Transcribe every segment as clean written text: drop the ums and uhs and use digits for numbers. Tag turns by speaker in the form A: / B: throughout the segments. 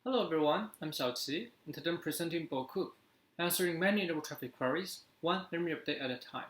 A: Hello everyone, I'm Xiaoqi, and today I'm presenting BeauCoup, answering many network traffic queries, one memory update at a time.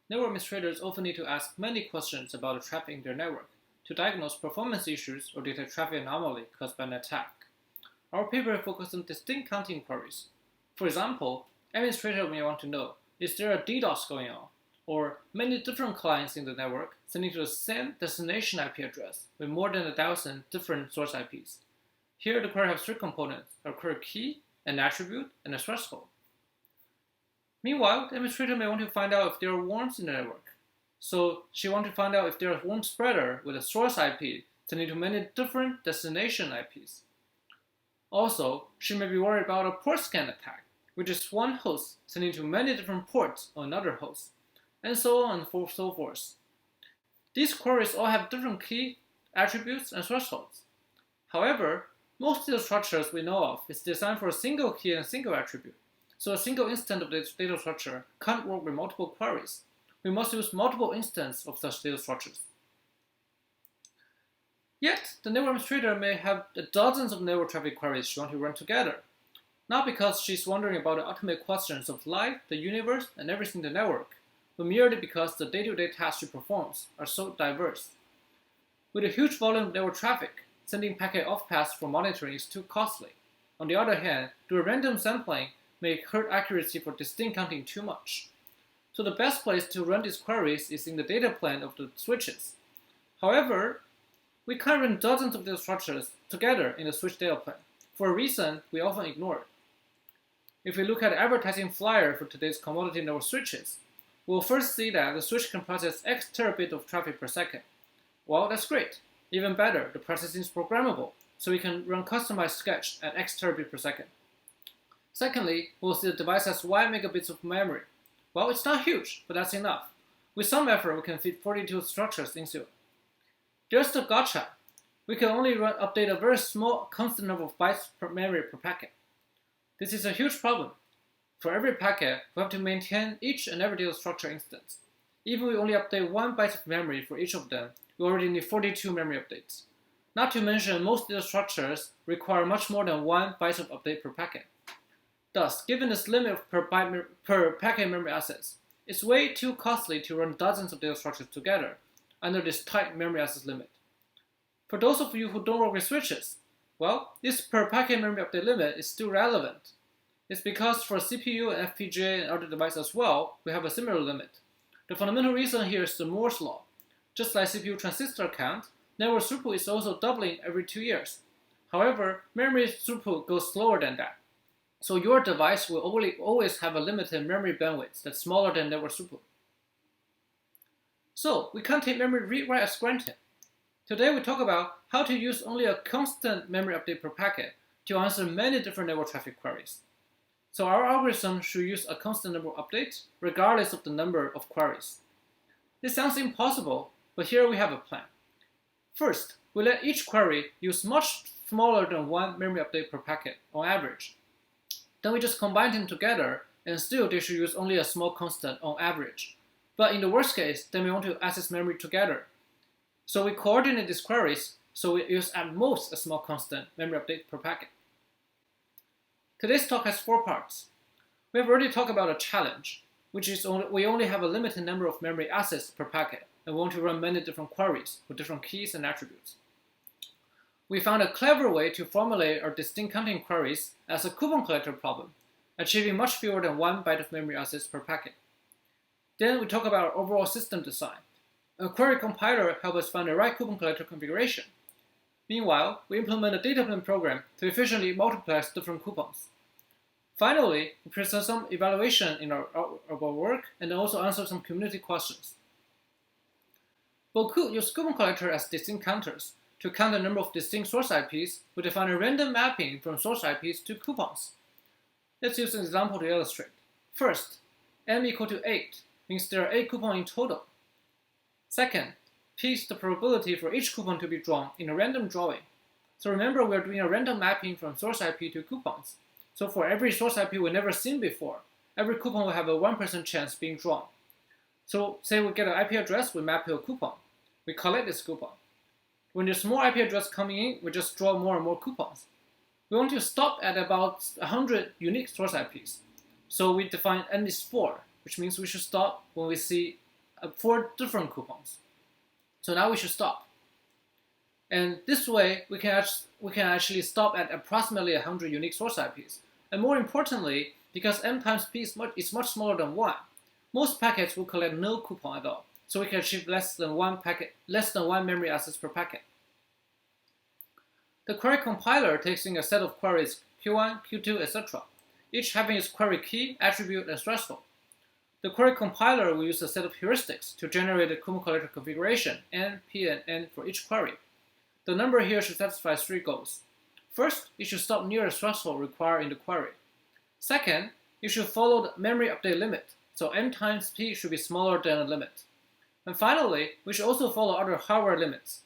A: Network administrators often need to ask many questions about the traffic in their network to diagnose performance issues or detect traffic anomaly caused by an attack. Our paper focuses on distinct counting queries. For example, administrator may want to know, is there a DDoS going on? Or many different clients in the network sending to the same destination IP address with more than 1,000 different source IPs. Here, the query has three components: a query key, an attribute, and a threshold. Meanwhile, the administrator may want to find out if there are worms in the network. So she wants to find out if there is a worm spreader with a source IP sending to many different destination IPs. Also, she may be worried about a port scan attack, which is one host sending to many different ports on another host, and so on and so forth. These queries all have different key, attributes, and thresholds. However, most data structures we know of is designed for a single key and a single attribute, so a single instance of this data structure can't work with multiple queries. We must use multiple instances of such data structures. Yet, the network administrator may have dozens of network traffic queries she wants to run together, not because she's wondering about the ultimate questions of life, the universe, and everything in the network, but merely because the day-to-day tasks she performs are so diverse. With a huge volume of network traffic, sending packet off-paths for monitoring is too costly. On the other hand, doing random sampling may hurt accuracy for distinct counting too much. So the best place to run these queries is in the data plane of the switches. However, we can't run dozens of data structures together in the switch data plane, for a reason we often ignore. If we look at the advertising flyer for today's commodity network switches, we'll first see that the switch can process X terabit of traffic per second. Well, that's great. Even better, the processing is programmable, so we can run customized sketch at X terabit per second. Secondly, we'll see the device has Y megabits of memory. Well, it's not huge, but that's enough. With some effort, we can fit 42 structures into it. There's the gotcha. We can only update a very small constant number of bytes per memory per packet. This is a huge problem. For every packet, we have to maintain each and every data structure instance. Even if we only update 1 byte of memory for each of them, we already need 42 memory updates. Not to mention, most data structures require much more than 1 byte of update per packet. Thus, given this limit of per packet memory access, it's way too costly to run dozens of data structures together under this tight memory access limit. For those of you who don't work with switches, well, this per packet memory update limit is still relevant. It's because for CPU and FPGA and other devices as well, we have a similar limit. The fundamental reason here is the Moore's law. Just like CPU transistor count, network throughput is also doubling every 2 years. However, memory throughput goes slower than that. So your device will always have a limited memory bandwidth that's smaller than network throughput. So we can't take memory read-write as granted. Today we talk about how to use only a constant memory update per packet to answer many different network traffic queries. So our algorithm should use a constant number of updates regardless of the number of queries. This sounds impossible, but here we have a plan. First, we let each query use much smaller than 1 memory update per packet on average. Then we just combine them together, and still they should use only a small constant on average. But in the worst case, then we want to access memory together. So we coordinate these queries, so we use at most a small constant memory update per packet. Today's talk has 4 parts. We have already talked about a challenge, which is we only have a limited number of memory access per packet, and we want to run many different queries with different keys and attributes. We found a clever way to formulate our distinct counting queries as a coupon collector problem, achieving much fewer than 1 byte of memory access per packet. Then we talk about our overall system design. A query compiler helps us find the right coupon collector configuration. Meanwhile, we implement a data plane program to efficiently multiplex different coupons. Finally, we present some evaluation in our work and also answer some community questions. BeauCoup uses coupon collector as distinct counters to count the number of distinct source IPs. We define a random mapping from source IPs to coupons. Let's use an example to illustrate. First, m equal to 8 means there are 8 coupons in total. Second, p is the probability for each coupon to be drawn in a random drawing. So remember, we're doing a random mapping from source IP to coupons. So for every source IP we've never seen before, every coupon will have a 1% chance being drawn. So say we get an IP address, we map to a coupon. We collect this coupon. When there's more IP address coming in, we just draw more and more coupons. we want to stop at about 100 unique source IPs. So we define n is 4, which means we should stop when we see 4 different coupons. So now we should stop. And this way, we can actually stop at approximately 100 unique source IPs. And more importantly, because m times p is much smaller than 1, most packets will collect no coupon at all. So we can achieve less than one memory access per packet. The query compiler takes in a set of queries Q1, Q2, etc., each having its query key, attribute, and threshold. The query compiler will use a set of heuristics to generate a coupon collector configuration, n, p, and n for each query. The number here should satisfy 3 goals. First, it should stop near the threshold required in the query. Second, you should follow the memory update limit, so m times p should be smaller than the limit. And finally, we should also follow other hardware limits.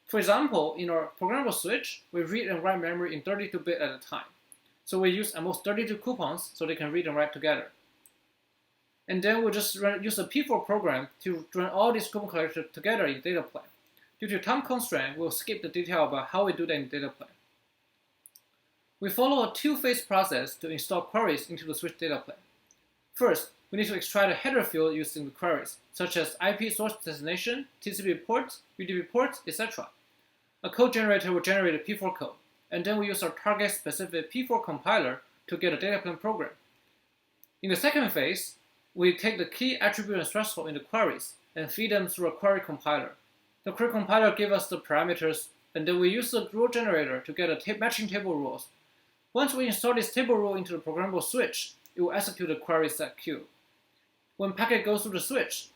A: For example, in our programmable switch, we read and write memory in 32-bit at a time. So we use at most 32 coupons so they can read and write together. And then we'll just use a P4 program to run all these coupon collectors together in data plane. Due to time constraint, we'll skip the detail about how we do that in data plane. We follow a 2-phase process to install queries into the switch data plane. First, we need to extract a header field using the queries, such as IP source destination, TCP ports, UDP ports, etc. A code generator will generate a P4 code, and then we use our target-specific P4 compiler to get a data plane program. In the second phase, we take the key, attribute, and threshold in the queries and feed them through a query compiler. The query compiler gives us the parameters, and then we use the rule generator to get a matching table rules. Once we install this table rule into the programmable switch, it will execute the query set queue. When packet goes through the switch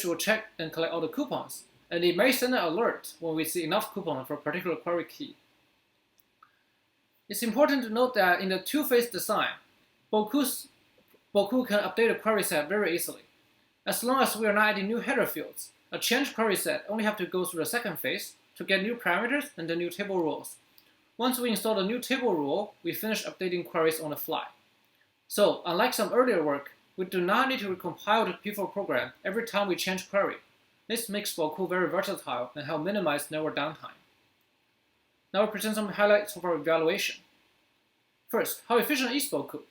A: will check and collect all the coupons, and it may send an alert when we see enough coupons for a particular query key. It's important to note that in the 2-phase design, BeauCoup can update the query set very easily. As long as we are not adding new header fields, a change query set only have to go through the second phase to get new parameters and the new table rules. Once we install the new table rule, we finish updating queries on the fly. So, unlike some earlier work, we do not need to recompile the P4 program every time we change query. This makes BeauCoup very versatile and help minimize network downtime. Now we present some highlights of our evaluation. First, how efficient is BeauCoup?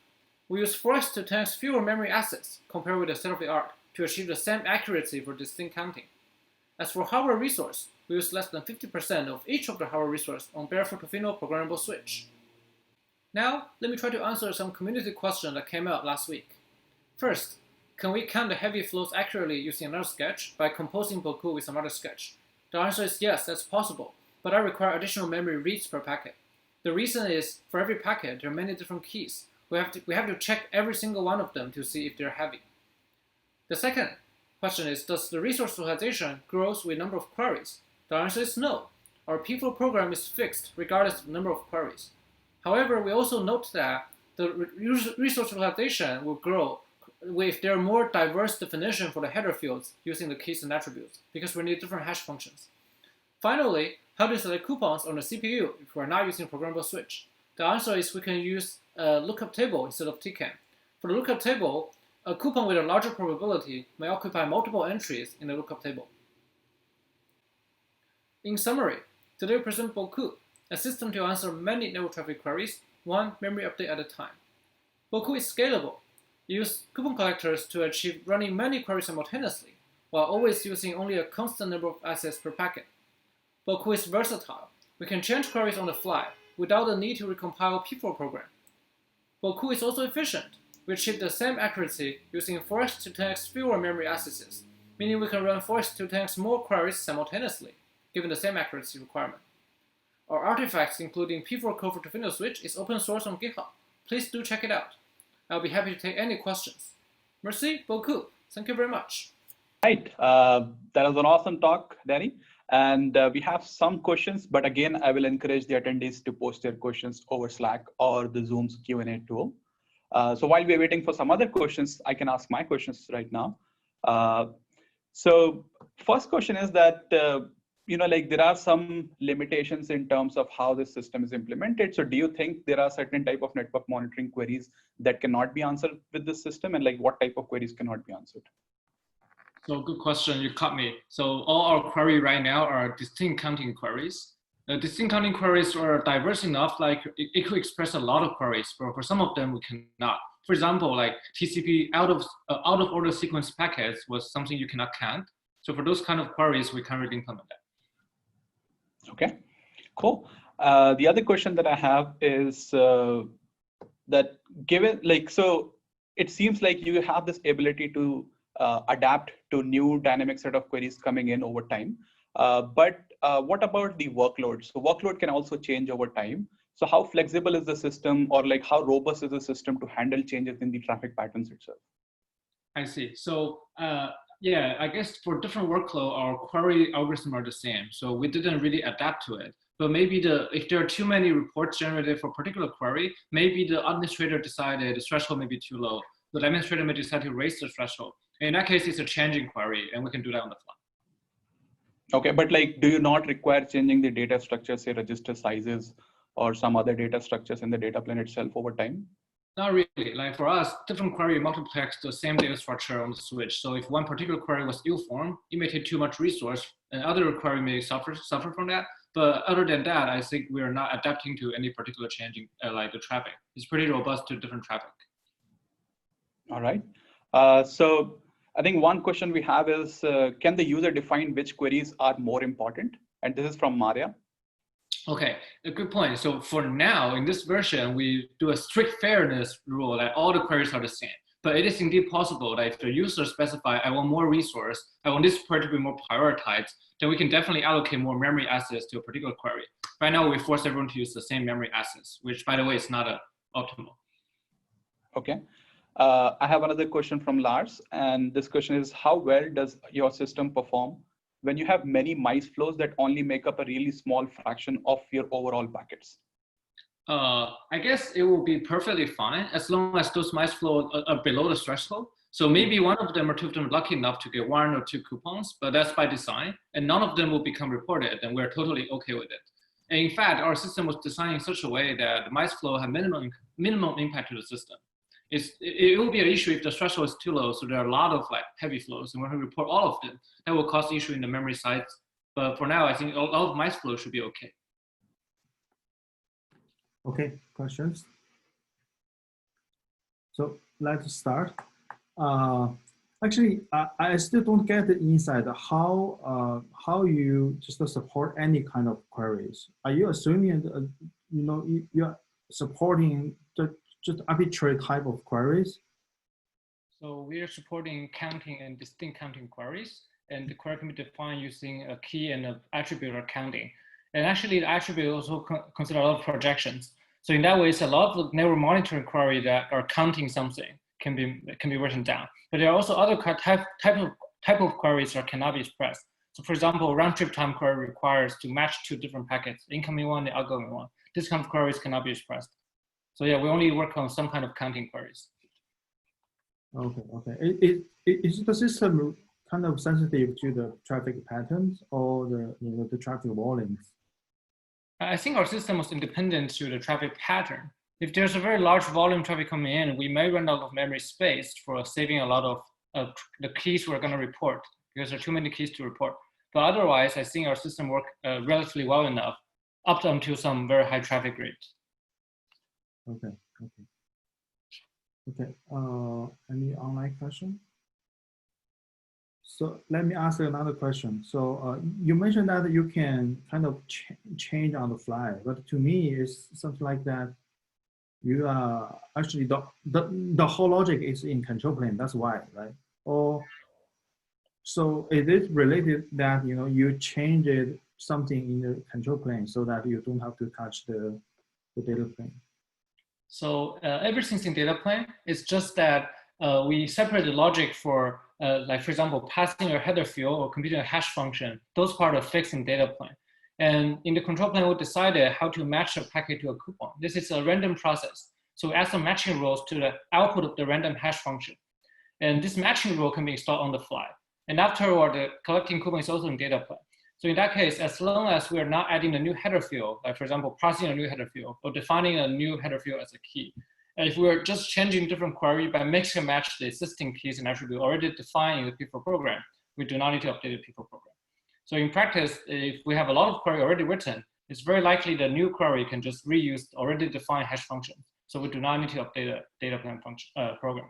A: We use 4x to 10x fewer memory access compared with the state-of-the-art to achieve the same accuracy for distinct counting. As for hardware resource, we use less than 50% of each of the hardware resource on barefoot to Fino programmable switch. Now, let me try to answer some community questions that came out last week. First, can we count the heavy flows accurately using another sketch by composing BeauCoup with another sketch? The answer is yes, that's possible, but that requires additional memory reads per packet. The reason is, for every packet, there are many different keys. We have to check every single one of them to see if they're heavy. The second question is, does the resource utilization grow with number of queries? The answer is no. Our P4 program is fixed regardless of the number of queries. However, we also note that the resource utilization will grow if there are more diverse definition for the header fields using the keys and attributes, because we need different hash functions. Finally, how to select coupons on the CPU if we are not using a programmable switch? The answer is we can use a lookup table instead of TCAM. For the lookup table, a coupon with a larger probability may occupy multiple entries in the lookup table. In summary, today we present BeauCoup, a system to answer many network traffic queries, one memory update at a time. BeauCoup is scalable. It uses coupon collectors to achieve running many queries simultaneously, while always using only a constant number of access per packet. BeauCoup is versatile. We can change queries on the fly without the need to recompile a P4 program. BeauCoup is also efficient. We achieve the same accuracy using 4x to 10x fewer memory accesses, meaning we can run 4x to 10x more queries simultaneously, given the same accuracy requirement. Our artifacts, including P4 code for Tofino switch, is open source on GitHub. Please do check it out. I'll be happy to take any questions. Merci beaucoup. Thank you very much.
B: Right. That was an awesome talk, Danny. And we have some questions, but again, I will encourage the attendees to post their questions over Slack or the Zoom's Q&A tool. So while we're waiting for some other questions, I can ask my questions right now. So first question is that, there are some limitations in terms of how this system is implemented. So do you think there are certain type of network monitoring queries that cannot be answered with this system, and what type of queries cannot be answered?
C: So good question, you caught me. So all our queries right now are distinct counting queries.
A: Distinct counting queries are diverse enough, like it could express a lot of queries, but for some of them we cannot. For example, like TCP out of order sequence packets was something you cannot count. So for those kind of queries, we can't really implement that.
B: Okay, cool. The other question that I have is that given so it seems like you have this ability to adapt to new dynamic set of queries coming in over time. But what about the workload? So workload can also change over time. So how flexible is the system, or like how robust is the system to handle changes in the traffic patterns itself?
A: I see. So yeah, I guess for different workload, our query algorithm are the same. So we didn't really adapt to it. But maybe if there are too many reports generated for a particular query, maybe the administrator decided the threshold may be too low. The administrator may decide to raise the threshold. In that case, it's a changing query, and we can do that on the fly.
B: Okay, but like, do you not require changing the data structure, say register sizes or some other data structures in the data plane itself over time?
A: Not really. Like for us, different query multiplex the same data structure on the switch. So if one particular query was ill-formed, it may take too much resource, and other query may suffer from that. But other than that, I think we are not adapting to any particular changing like the traffic. It's pretty robust to different traffic.
B: All right. So I think one question we have is, can the user define which queries are more important? And this is from Maria.
A: Okay, a good point. So for now, in this version, we do a strict fairness rule that all the queries are the same. But it is indeed possible that if the user specify, I want more resource, I want this query to be more prioritized, then we can definitely allocate more memory access to a particular query. Right now, we force everyone to use the same memory access, which, by the way, is not optimal.
B: Okay. I have another question from Lars, and this question is, how well does your system perform when you have many mice flows that only make up a really small fraction of your overall packets?
A: I guess it will be perfectly fine as long as those mice flows are below the threshold. So maybe one of them or two of them are lucky enough to get 1 or 2 coupons, but that's by design, and none of them will become reported, and we're totally okay with it. And in fact, our system was designed in such a way that the mice flow have minimum impact to the system. It will be an issue if the threshold is too low, so there are a lot of like heavy flows, and when we report all of them, that will cause issue in the memory size. But for now, I think all of mice flow should be okay.
C: Okay, questions? So let's start. Actually, I still don't get the insight how you just support any kind of queries. Are you assuming you're supporting just arbitrary type of queries?
A: So we are supporting counting and distinct counting queries, and the query can be defined using a key and an attribute or counting. And actually, the attribute also consider a lot of projections. So in that way, it's a lot of network monitoring query that are counting something can be written down. But there are also other type of queries that cannot be expressed. So for example, round trip time query requires to match 2 different packets, incoming one and outgoing one. This kind of queries cannot be expressed. So yeah, we only work on some kind of counting queries.
C: Okay. Is the system kind of sensitive to the traffic patterns or the traffic volumes?
A: I think our system was independent to the traffic pattern. If there's a very large volume traffic coming in, we may run out of memory space for saving a lot of the keys we're going to report because there are too many keys to report. But otherwise, I think our system worked relatively well enough up until some very high traffic rate.
C: Okay. Any online question? So let me ask another question. So you mentioned that you can kind of change on the fly, but to me, it's something like that. You are actually the whole logic is in control plane. That's why, right? Or so is it related that you change something in the control plane so that you don't have to touch the data plane?
A: So everything's in data plane. It's just that we separate the logic for, like for example, passing a header field or computing a hash function. Those parts are fixed in data plane. And in the control plane, we decided how to match a packet to a coupon. This is a random process. So we add some matching rules to the output of the random hash function. And this matching rule can be installed on the fly. And afterward, the collecting coupon is also in data plane. So in that case, as long as we are not adding a new header field, like for example, parsing a new header field or defining a new header field as a key, and if we're just changing different query by mix and match the existing keys and attribute already defined in the people program, we do not need to update the people program. So in practice, if we have a lot of query already written, it's very likely the new query can just reuse already defined hash function. So we do not need to update a data plan function program.